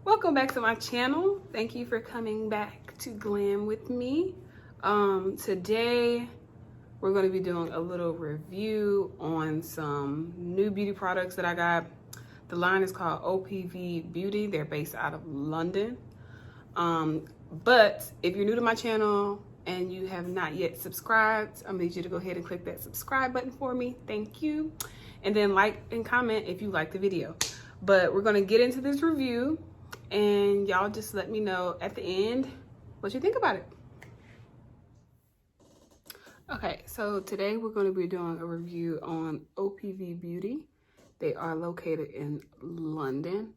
Welcome back to my channel. Thank you for coming back to glam with me. Today we're going to be doing a little review on some new beauty products that I got. The line is called OPV Beauty. They're based out of London. But if you're new to my channel and you have not yet subscribed, I need you to go ahead and click that subscribe button for me. Thank you. And then like and comment if you like the video. But we're going to get into this review. And y'all just let me know at the end what you think about it. Okay, so today we're going to be doing a review on OPV Beauty. They are located in London.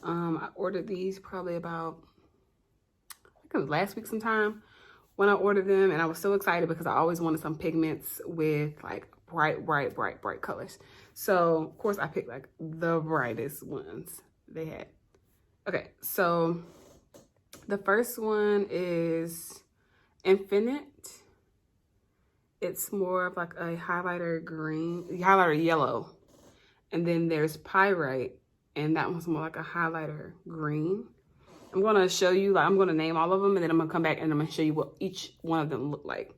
I ordered these probably about, I think it was last week sometime when I ordered them, and I was so excited because I always wanted some pigments with like bright colors. So of course I picked like the brightest ones they had. Okay, so the first one is Infinite. It's more of like a highlighter yellow. And then there's Pyrite, and that one's more like a highlighter green. I'm gonna show you, like I'm gonna name all of them, and then I'm gonna come back and I'm gonna show you what each one of them look like.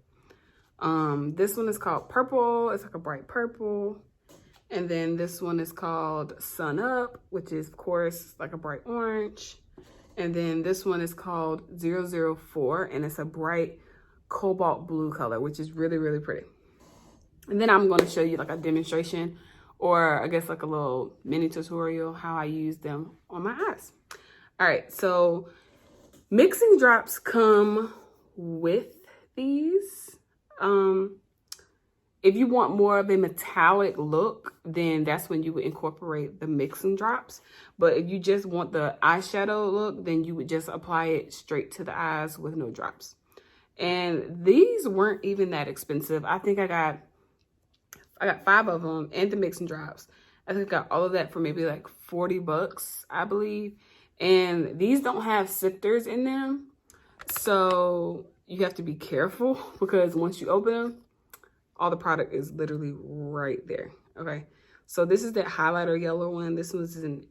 This one is called Purple. It's like a bright purple. And then this one is called Sun Up, which is, of course, like a bright orange. And then this one is called 004, and it's a bright cobalt blue color, which is really, really pretty. And then I'm going to show you like a demonstration, or I guess like a little mini tutorial, how I use them on my eyes. All right, so mixing drops come with these. If you want more of a metallic look, then that's when you would incorporate the mixing drops. But if you just want the eyeshadow look, then you would just apply it straight to the eyes with no drops. And these weren't even that expensive. I think I got 5 of them and the mixing drops. I think I got all of that for maybe like 40 bucks, I believe. And these don't have sifters in them. So you have to be careful because once you open them, all the product is literally right there. Okay, so this is that highlighter yellow one. This one's an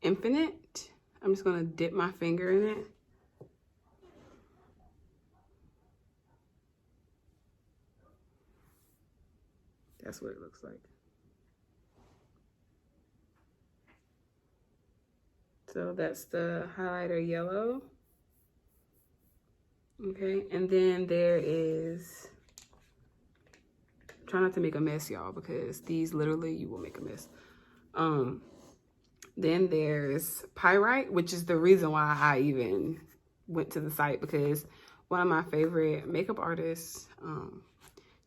Infinite. I'm just gonna dip my finger in it. That's what it looks like. So that's the highlighter yellow. Okay, and then there is, try not to make a mess, y'all, because these literally you will make a mess. Then there's Pyrite, which is the reason why I even went to the site, because one of my favorite makeup artists,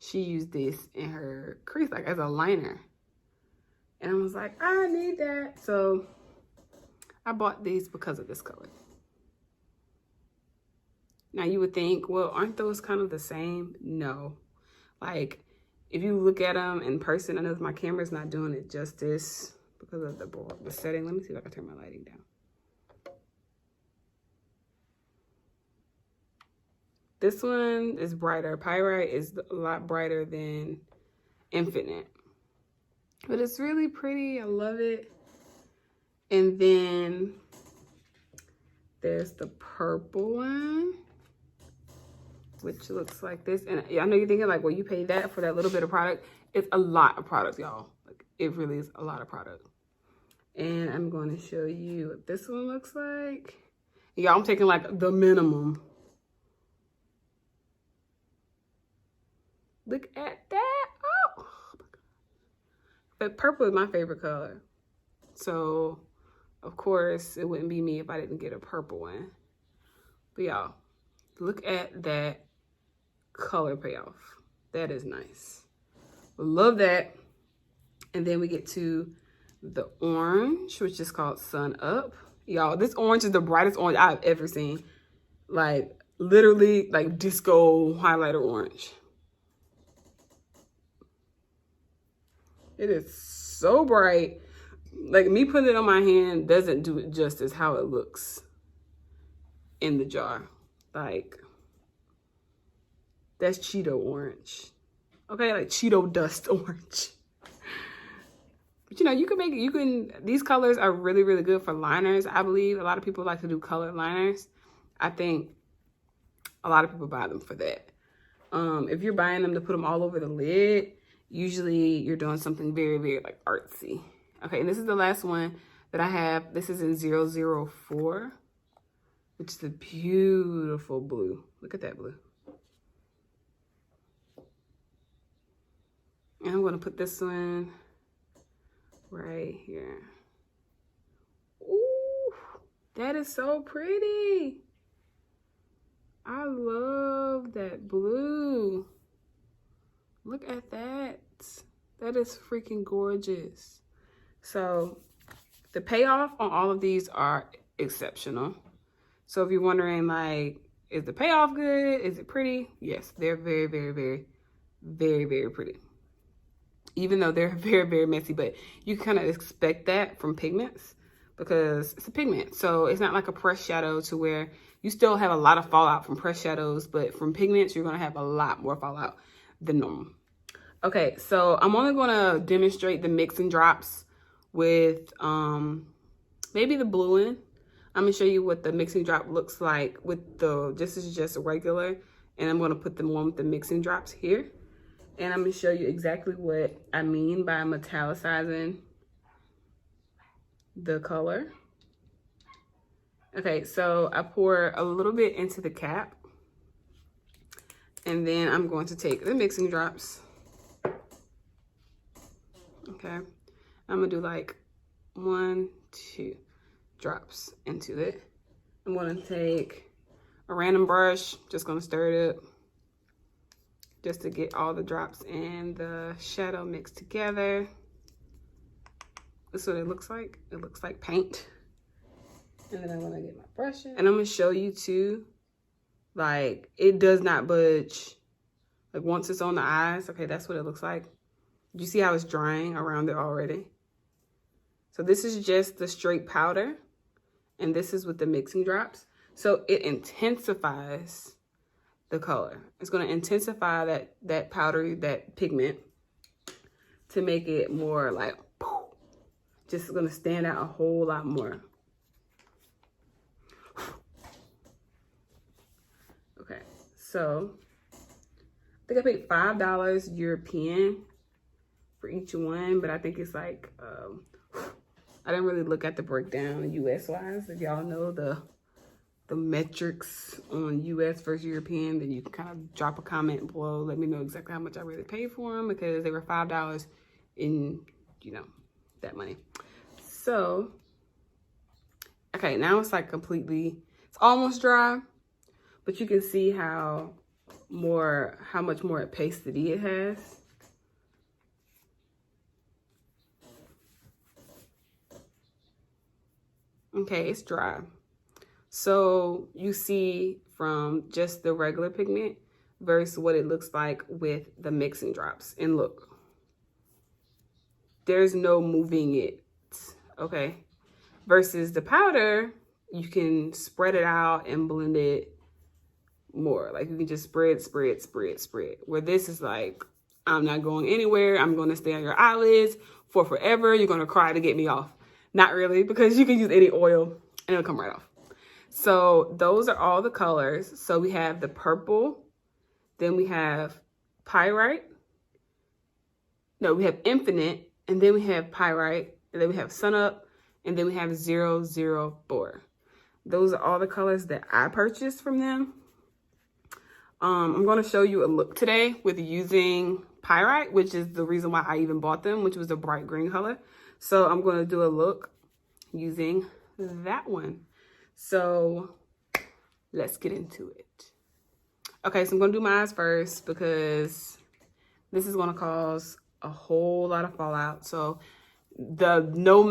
she used this in her crease, like as a liner. And I was like, I need that. So I bought these because of this color. Now you would think, well, aren't those kind of the same? No. Like, if you look at them in person, I know my camera's not doing it justice because of the setting. Let me see if I can turn my lighting down. This one is brighter. Pyrite is a lot brighter than Infinite. But it's really pretty. I love it. And then there's the purple one, which looks like this. And I know you're thinking like, well, you paid that for that little bit of product. It's a lot of product, y'all. Like, it really is a lot of product. And I'm going to show you what this one looks like. Y'all, I'm taking like the minimum. Look at that. Oh my God. But purple is my favorite color. So, of course, it wouldn't be me if I didn't get a purple one. But y'all, look at that color payoff. That is nice. Love that. And then we get to the orange, which is called Sun Up. Y'all, this orange is the brightest orange I've ever seen. Like, literally like disco highlighter orange. It is so bright. Like, me putting it on my hand doesn't do it justice how it looks in the jar. Like, that's Cheeto orange. Okay, like Cheeto dust orange. But you know, you can make it, these colors are really, really good for liners, I believe. A lot of people like to do colored liners. I think a lot of people buy them for that. If you're buying them to put them all over the lid, usually you're doing something very, very like artsy. Okay, and this is the last one that I have. This is in 004, which is a beautiful blue. Look at that blue. And I'm gonna put this one right here. Ooh, that is so pretty. I love that blue. Look at that. That is freaking gorgeous. So the payoff on all of these are exceptional. So if you're wondering, like, is the payoff good? Is it pretty? Yes, they're very, very, very, very, very pretty. Even though they're very, very messy, but you kind of expect that from Pigments because it's a pigment. So it's not like a pressed shadow to where you still have a lot of fallout from pressed shadows, but from Pigments, you're gonna have a lot more fallout than normal. Okay, so I'm only gonna demonstrate the mixing drops with maybe the blue one. I'm gonna show you what the mixing drop looks like with this is just regular, and I'm gonna put the one with the mixing drops here. And I'm gonna show you exactly what I mean by metallicizing the color. Okay, so I pour a little bit into the cap, and then I'm going to take the mixing drops. Okay, I'm gonna do like 1, 2 drops into it. I'm gonna take a random brush, just gonna stir it up just to get all the drops and the shadow mixed together. This is what it looks like. It looks like paint. And then I'm gonna get my brush in. And I'm gonna show you too, like, it does not budge. Like, once it's on the eyes, okay, that's what it looks like. You see how it's drying around it already? So this is just the straight powder, and this is with the mixing drops. So it intensifies the color. It's gonna intensify that powder, that pigment, to make it more like, just gonna stand out a whole lot more. Okay, so I think I paid $5 European for each one, but I think it's like, I didn't really look at the breakdown US wise. If y'all know the metrics on US versus European, then you can kind of drop a comment below. Let me know exactly how much I really paid for them, because they were $5 in, you know, that money. So, okay, now it's like completely, it's almost dry, but you can see how much more opacity it has. Okay, it's dry. So you see from just the regular pigment versus what it looks like with the mixing drops. And look, there's no moving it, okay? Versus the powder, you can spread it out and blend it more. Like, you can just spread. Where this is like, I'm not going anywhere. I'm going to stay on your eyelids for forever. You're going to cry to get me off. Not really, because you can use any oil and it'll come right off. So those are all the colors. So we have the purple, then we have Pyrite. No, we have Infinite, and then we have Pyrite, and then we have Sun Up, and then we have 004. Those are all the colors that I purchased from them. I'm going to show you a look today with using Pyrite, which is the reason why I even bought them, which was a bright green color. So I'm going to do a look using that one. So let's get into it. Okay, so I'm going to do my eyes first because this is going to cause a whole lot of fallout. So the no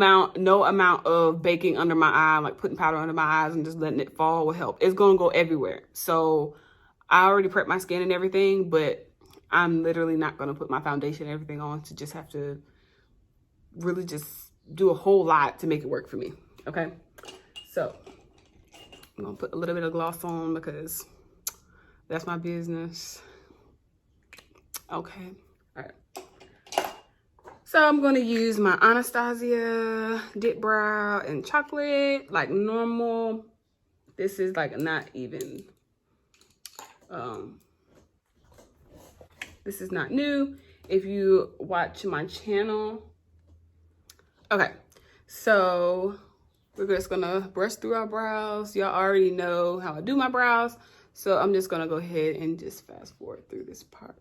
amount of baking under my eye, like putting powder under my eyes and just letting it fall will help. It's gonna go everywhere. So I already prepped my skin and everything, but I'm literally not gonna put my foundation and everything on to just have to really just do a whole lot to make it work for me, okay? So I'm gonna put a little bit of gloss on because that's my business. Okay, all right. So I'm gonna use my Anastasia Dip Brow in chocolate, like normal. This is like not even, this is not new. If you watch my channel. Okay, so we're just gonna brush through our brows. Y'all already know how I do my brows. So I'm just gonna go ahead and just fast forward through this part.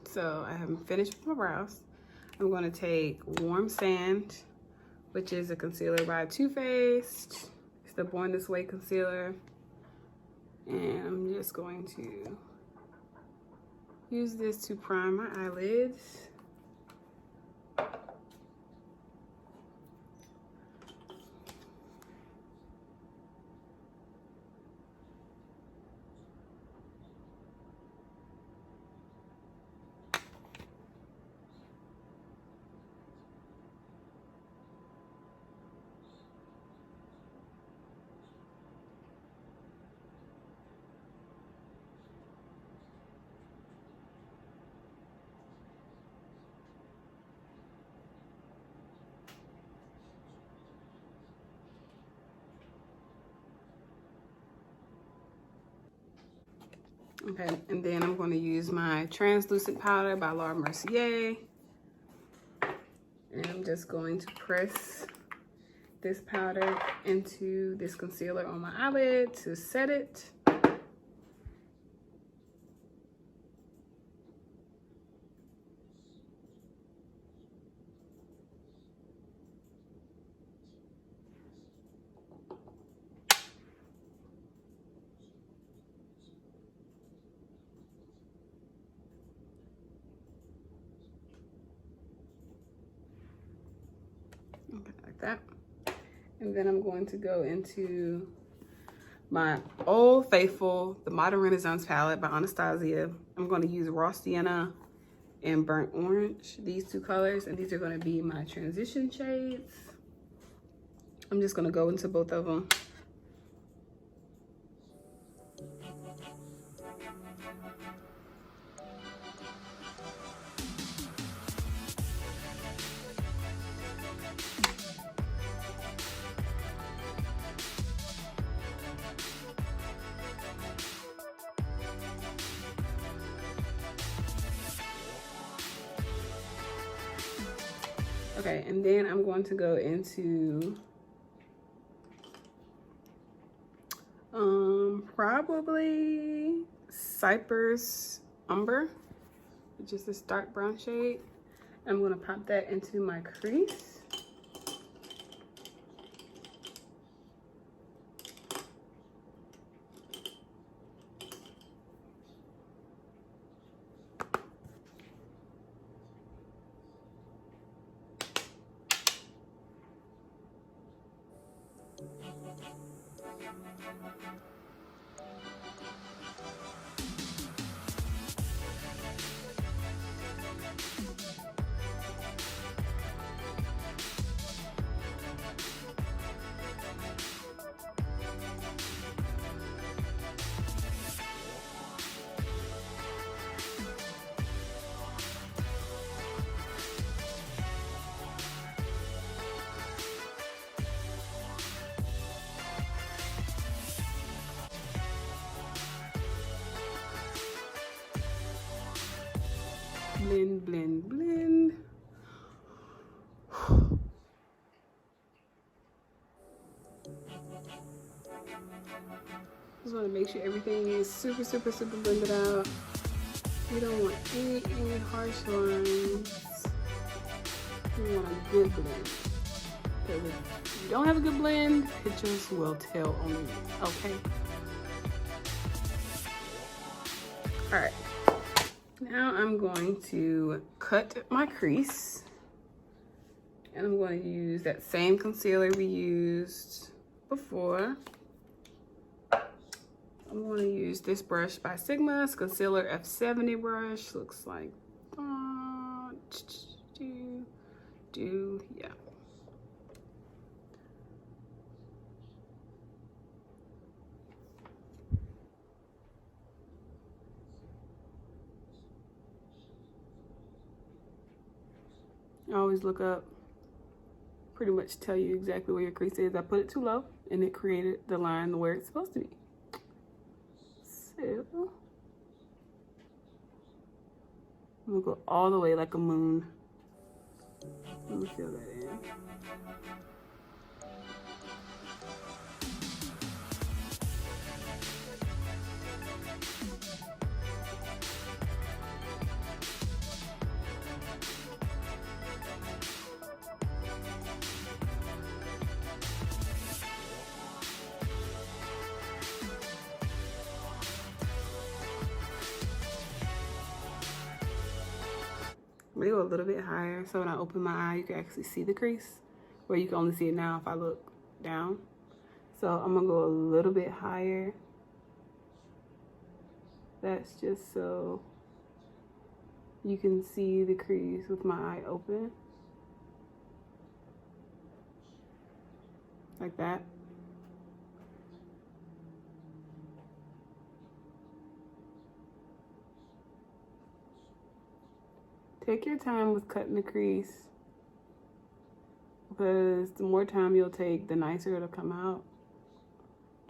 So I haven't finished with my brows. I'm gonna take Warm Sand, which is a concealer by Too Faced. It's the Born This Way concealer. And I'm just going to use this to prime my eyelids. Okay, and then I'm going to use my translucent powder by Laura Mercier. And I'm just going to press this powder into this concealer on my eyelid to set it. Okay, like that. And then I'm going to go into my Old Faithful, the Modern Renaissance palette by Anastasia. I'm going to use Raw Sienna and Burnt Orange, these two colors, and these are going to be my transition shades. I'm just going to go into both of them. Okay, and then I'm going to go into probably Cypress Umber, which is this dark brown shade. I'm gonna pop that into my crease. Blend, blend, blend. Just want to make sure everything is super, super, super blended out. You don't want any harsh lines. You want a good blend. Because if you don't have a good blend, pictures will tell on you, okay? All right. Now I'm going to cut my crease, and I'm going to use that same concealer we used before. I'm going to use this brush by Sigma, it's Concealer F70 brush. Looks like yeah. I always look up, pretty much tell you exactly where your crease is. I put it too low and it created the line where it's supposed to be. So I'm gonna go all the way like a moon. Let me fill that in. Maybe go a little bit higher so when I open my eye, you can actually see the crease, where you can only see it now if I look down. So I'm gonna go a little bit higher. That's just so you can see the crease with my eye open. Like that. Take your time with cutting the crease, because the more time you'll take, the nicer it'll come out.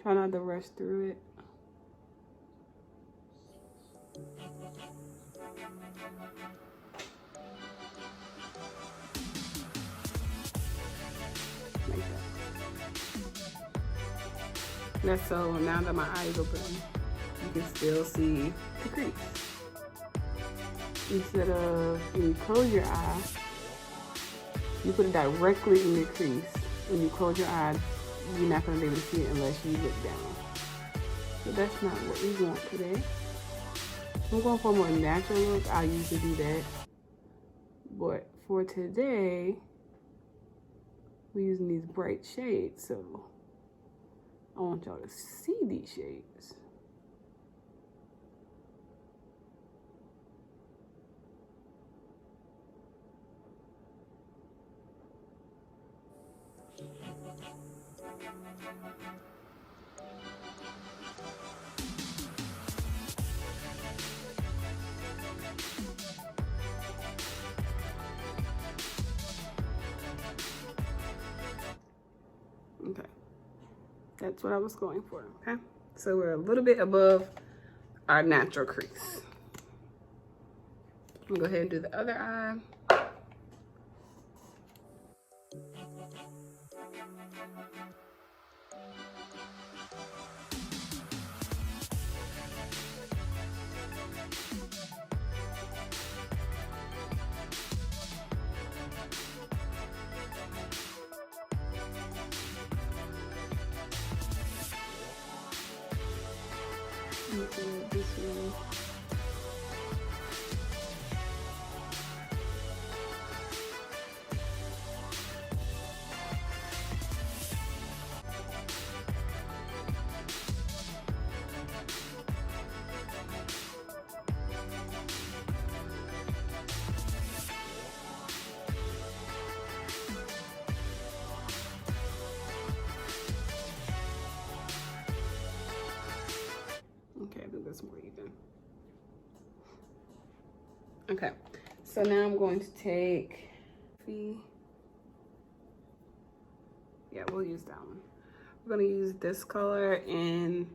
Try not to rush through it. Like that. That's so now that my eye is open, you can still see the crease. Instead of when you close your eye, you put it directly in your crease. When you close your eye, you're not going to be able to see it unless you look down. So that's not what we want today. I'm going for a more natural look. I usually do that. But for today, we're using these bright shades. So I want y'all to see these shades. Okay, that's what I was going for, okay? So we're a little bit above our natural crease. I'm gonna go ahead and do the other eye. This way. Okay, I think that's more even. Okay, so now I'm going to take, yeah, we'll use that one. We're gonna use this color in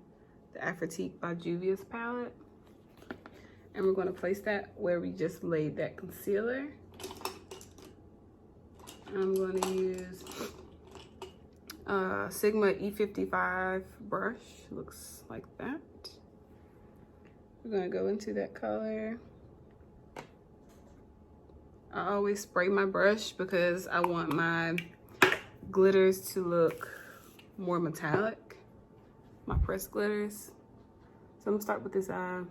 the Tik by Juvia's palette. And we're gonna place that where we just laid that concealer. I'm gonna use Sigma E55 brush, looks like that. We're gonna go into that color. I always spray my brush because I want my glitters to look more metallic, my pressed glitters. So I'm gonna start with this eye.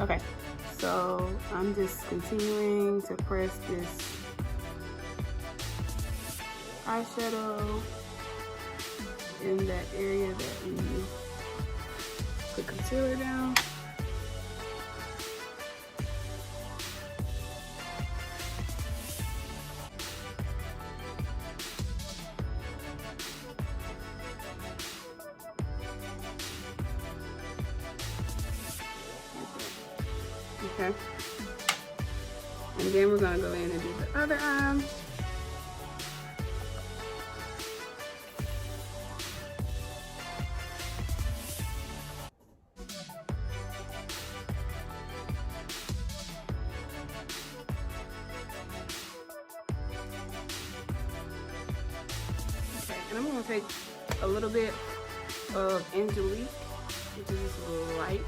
Okay, so I'm just continuing to press this eyeshadow in that area that we put concealer down. Okay, and then we're gonna go in and do the other eye. Okay, and I'm gonna take a little bit of Angelique, which is this light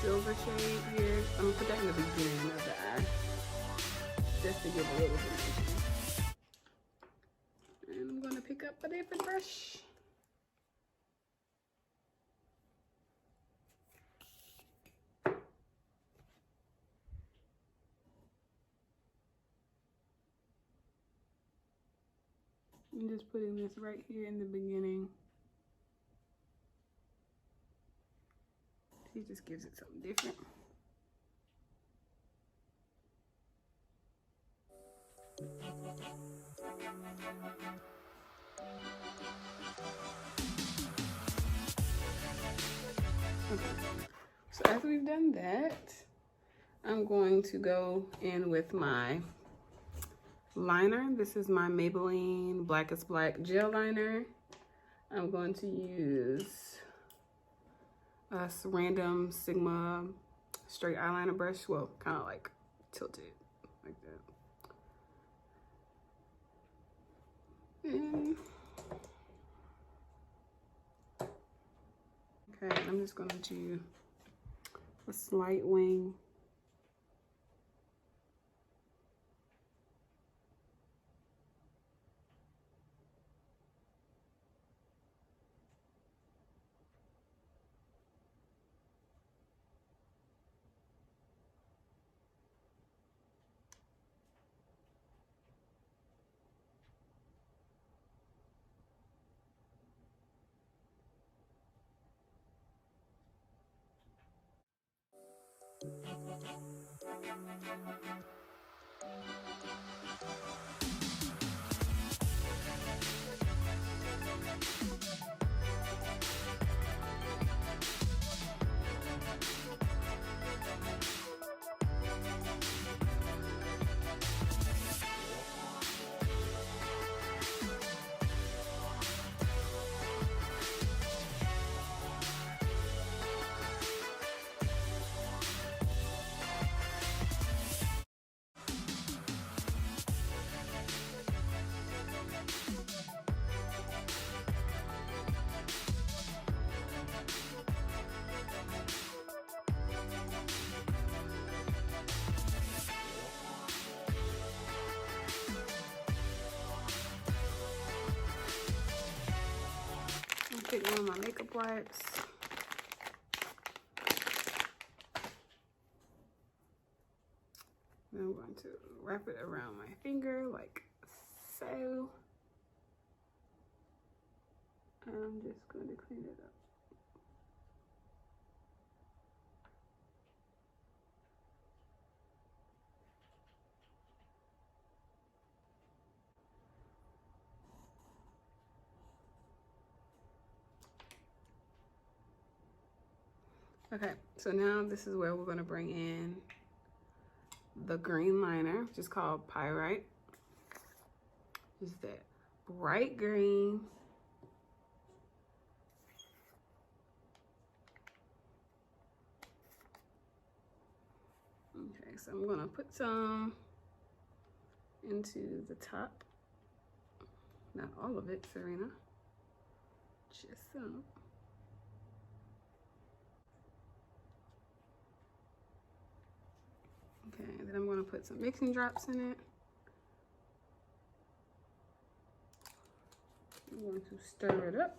silver shade here. I'm gonna put that in the beginning of the eye, just to give a little dimension. And I'm gonna pick up a different brush. I'm just putting this right here in the beginning. He just gives it something different. Okay, so after we've done that, I'm going to go in with my liner. This is my Maybelline Black is Black gel liner. I'm going to use a random Sigma straight eyeliner brush. Well, kind of like tilted like that. And okay, I'm just going to do a slight wing. on my makeup wipes. Then I'm going to wrap it around my finger like so. I'm just going to clean it up. Okay, so now this is where we're going to bring in the green liner, which is called Pyrite. Just that bright green. Okay, so I'm going to put some into the top. Not all of it, Serena. Just some. Okay, and then I'm going to put some mixing drops in it. I'm going to stir it up.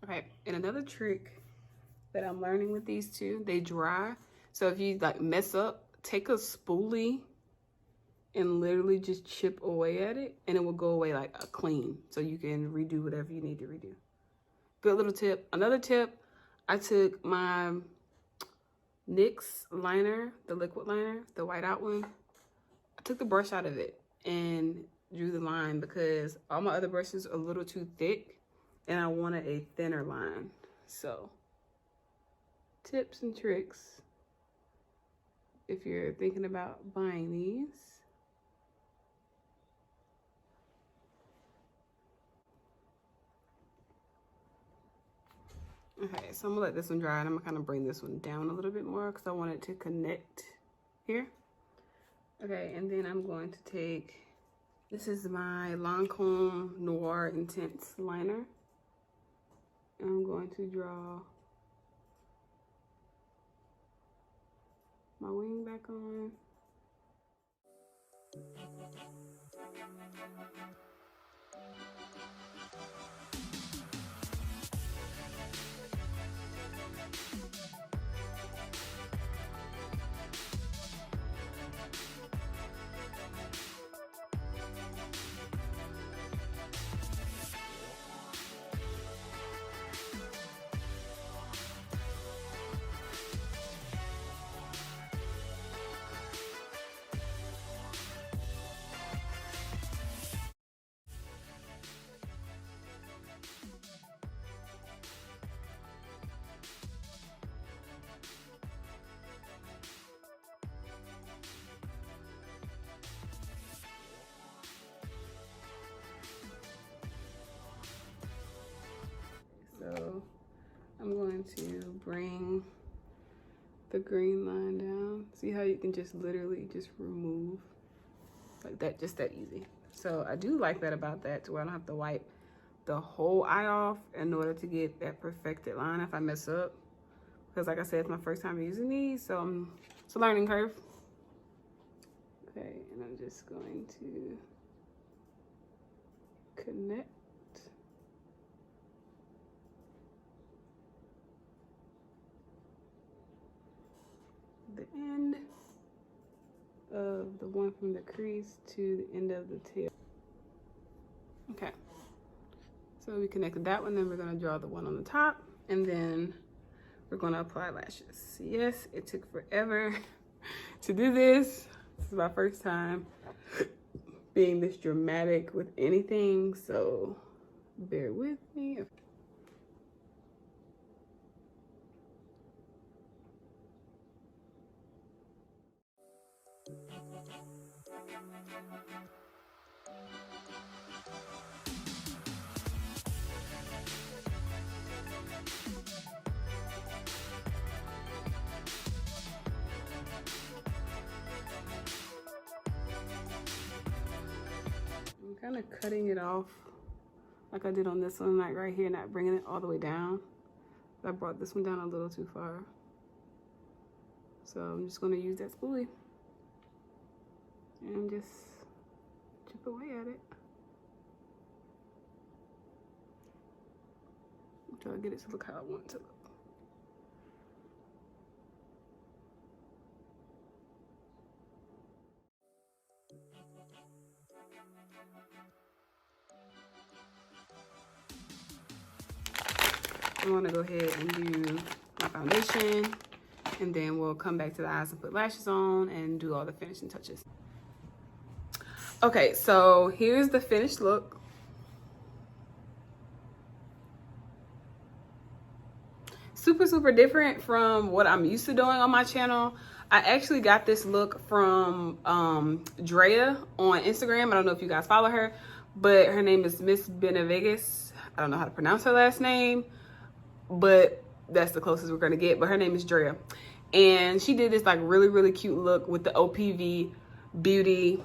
Okay, and another trick that I'm learning with these two, they dry. So if you like mess up, take a spoolie and literally just chip away at it and it will go away like a clean. So you can redo whatever you need to redo. Good little tip. Another tip, I took my NYX liner, the liquid liner, the whiteout one. I took the brush out of it and drew the line because all my other brushes are a little too thick and I wanted a thinner line. So tips and tricks if you're thinking about buying these. Okay, so I'm gonna let this one dry and I'm gonna kind of bring this one down a little bit more because I want it to connect here. Okay, and then I'm going to take, this is my Lancome Noir Intense liner. And I'm going to draw my wing back on. So I'm going to bring the green line down. See how you can just literally just remove like that, just that easy. So I do like that about that, to where I don't have to wipe the whole eye off in order to get that perfected line if I mess up. Because like I said, it's my first time using these, so it's a learning curve. Okay, and I'm just going to connect the end of the one from the crease to the end of the tail. Okay, so we connected that one, then we're gonna draw the one on the top, and then we're gonna apply lashes. Yes, it took forever to do this. This is my first time being this dramatic with anything, so bear with me. I'm kind of cutting it off like I did on this one, like right here, not bringing it all the way down. I brought this one down a little too far. So I'm just going to use that spoolie and just chip away at it until I get it to look how I want it to look. I'm gonna go ahead and do my foundation, and then we'll come back to the eyes and put lashes on and do all the finishing touches. Okay, so here's the finished look. Super, super different from what I'm used to doing on my channel. I actually got this look from Drea on Instagram. I don't know if you guys follow her, but her name is Miss Benavides. I don't know how to pronounce her last name, but that's the closest we're gonna get. But her name is Drea, and she did this like really, really cute look with the OPV Beauty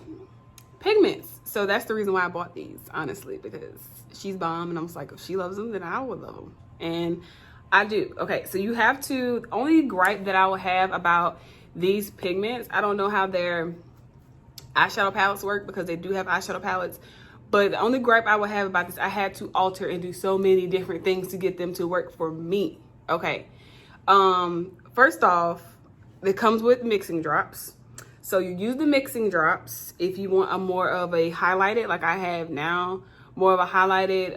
pigments. So that's the reason why I bought these, honestly, because she's bomb, and I was like, if she loves them, then I would love them, and I do. Okay, so you have to, the only gripe that I will have about these pigments, I don't know how their eyeshadow palettes work, because they do have eyeshadow palettes, but the only gripe I would have about this, I had to alter and do so many different things to get them to work for me. Okay, first off, it comes with mixing drops. So you use the mixing drops if you want a more of a highlighted, like I have now, more of a highlighted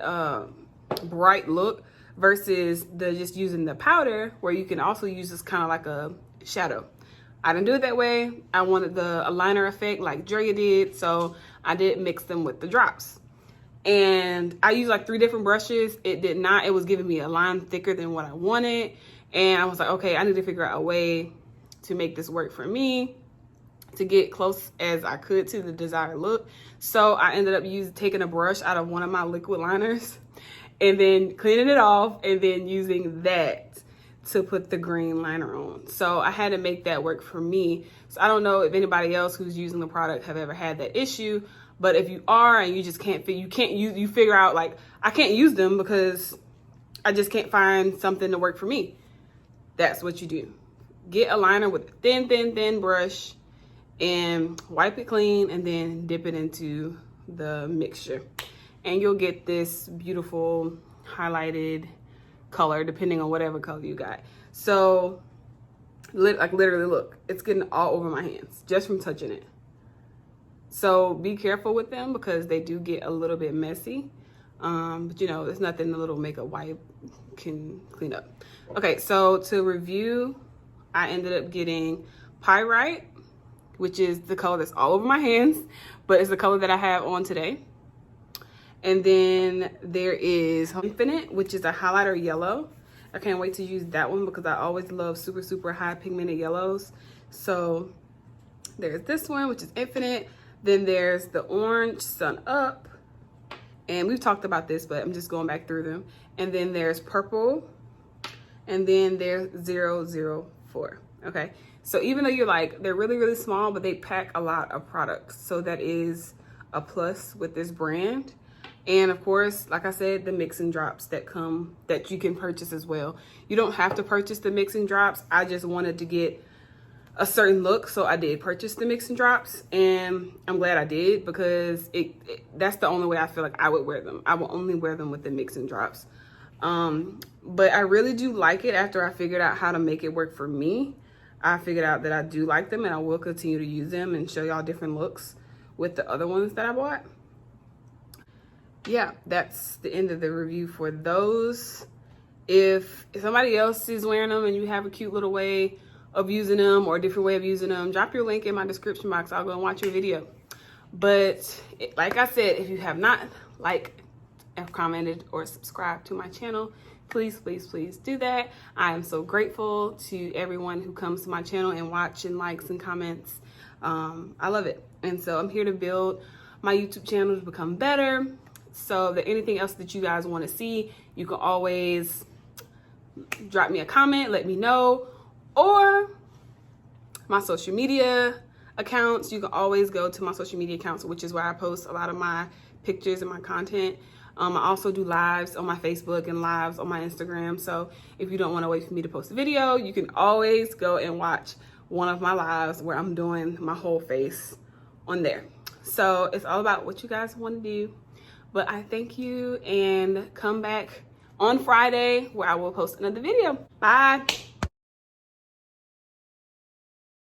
bright look, versus the just using the powder, where you can also use this kind of like a shadow. I didn't do it that way. I wanted the liner effect like Drea did, so I did mix them with the drops. And I used like 3 different brushes. It did not, it was giving me a line thicker than what I wanted. And I was like, okay, I need to figure out a way to make this work for me, to get close as I could to the desired look. So I ended up taking a brush out of one of my liquid liners and then cleaning it off and then using that to put the green liner on. So I had to make that work for me. So I don't know if anybody else who's using the product have ever had that issue, but if you are and you just can't you figure out like, I can't use them because I just can't find something to work for me. That's what you do. Get a liner with a thin, thin, thin brush and wipe it clean and then dip it into the mixture. And you'll get this beautiful highlighted color, depending on whatever color you got. So like literally look, it's getting all over my hands just from touching it. So be careful with them because they do get a little bit messy. But you know, there's nothing a little makeup wipe can clean up. Okay, so to review, I ended up getting Pyrite, which is the color that's all over my hands, but it's the color that I have on today. And then there is Infinite, which is a highlighter yellow. I can't wait to use that one because I always love super, super high pigmented yellows. So there's this one, which is Infinite. Then there's the Orange Sun Up. And we've talked about this, but I'm just going back through them. And then there's Purple. And then there's 004. Okay. So even though you're like, they're really, really small, but they pack a lot of products. So that is a plus with this brand. And of course, like I said, the mixing drops that you can purchase as well. You don't have to purchase the mixing drops. I just wanted to get a certain look, so I did purchase the mixing drops, and I'm glad I did because that's the only way I feel like I would wear them. I will only wear them with the mixing drops. But I really do like it. After I figured out how to make it work for me, I figured out that I do like them, and I will continue to use them and show y'all different looks with the other ones that I bought. Yeah, that's the end of the review for those. If somebody else is wearing them and you have a cute little way of using them or a different way of using them, drop your link in my description box. I'll go and watch your video. But like I said, if you have not liked, commented, or subscribed to my channel, please, please, please do that. I am so grateful to everyone who comes to my channel and watch and likes and comments. I love it. And so I'm here to build my YouTube channel to become better. So that anything else that you guys want to see, you can always drop me a comment, let me know, or my social media accounts, you can always go to my social media accounts, which is where I post a lot of my pictures and my content. I also do lives on my Facebook and lives on my Instagram. So if you don't want to wait for me to post a video, you can always go and watch one of my lives where I'm doing my whole face on there. So it's all about what you guys want to do. But I thank you, and come back on Friday where I will post another video. Bye.